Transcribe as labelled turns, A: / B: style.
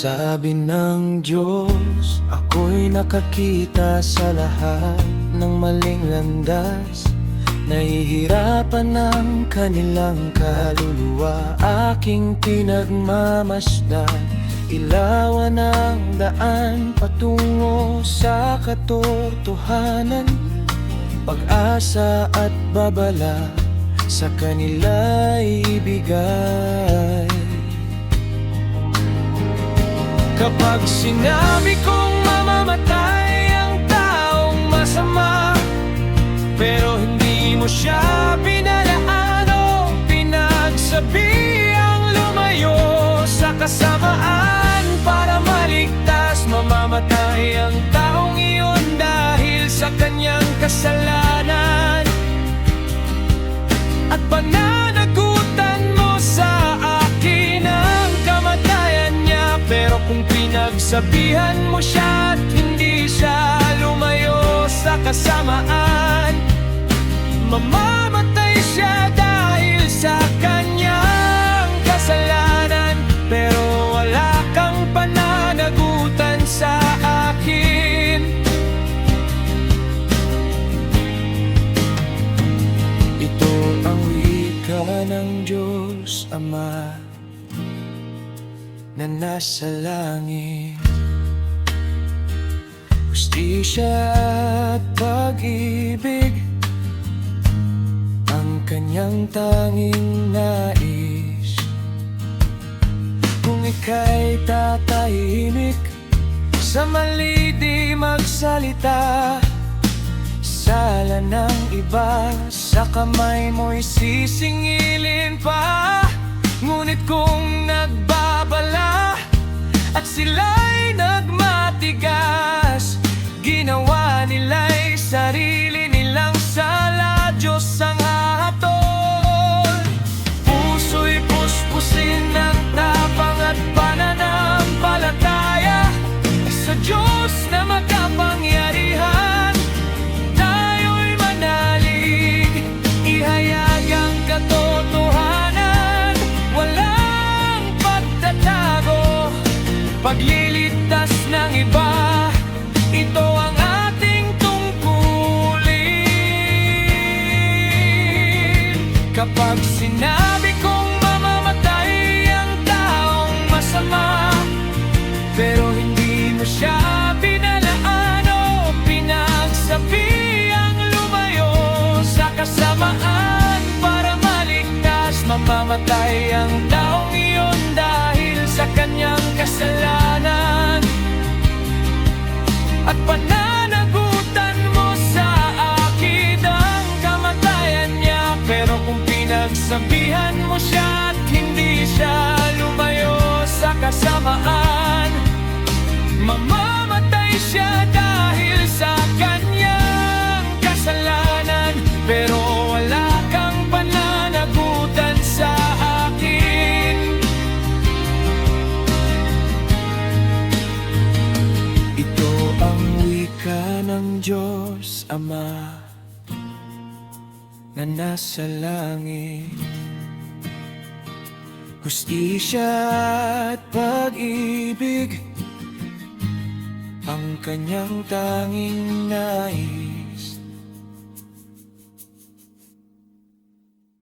A: Sabi ng Diyos, ako'y nakakita sa lahat ng maling landas. Nahihirapan ang kanilang kaluluwa, aking pinagmamasdan. Ilawan ang daan patungo sa katotohanan. Pag-asa at babala sa kanila ibigay. Kapag sinabi kong mamamatay ang taong masama, pero hindi mo siya pinalaan o pinagsabi ang lumayo sa kasamaan para maligtas, mamamatay ang taong iyon dahil sa kanyang kasalanan. At pananagutan mo sa akin ang kamatayan niya, pero kung pinagsabihan mo siya at hindi siya lumayo sa kasamaan, mamamatay siya dahil sa kanyang kasalanan. Pero wala kang pananagutan sa akin. Ito ang wika ng Diyos Ama na nasa langit. Hustisya at pag-ibig ang kanyang tanging nais. Kung ika'y tatahimik, sa mali di magsalita, sala ng iba sa kamay mo'y sisingilin pa. Ngunit kung nagbabala at sila'y nagmatigas, ginawa nila'y sarili nilang sala, Diyos ang hatol. Puso'y puspusin ng tapang at pananampalataya sa Diyos na makapangyarihan. Tayo'y manalig, ihayag ang katotohanan, walang pagtatago, pagliligtas ng iba, ito ang ating tungkulin. Kapag sinabi kong mamamatay ang taong masama, pero hindi mo siya pinalaan o pinagsabi ang lumayo sa kasamaan para maligtas, mamamatay ang taong iyon dahil sa kanyang kasalanan. At pananagutan mo sa akin ang kamatayan niya, pero kung pinagsabihan mo siya at hindi siya lumayo sa kasamaan, mamamatay siya dahil sa kanyang kasalanan. Pero wala kang pananagutan sa akin. Ito ang wika ng Diyos Ama na nasa langit. Hustisya at pag-ibig ang kanyang tanging nais.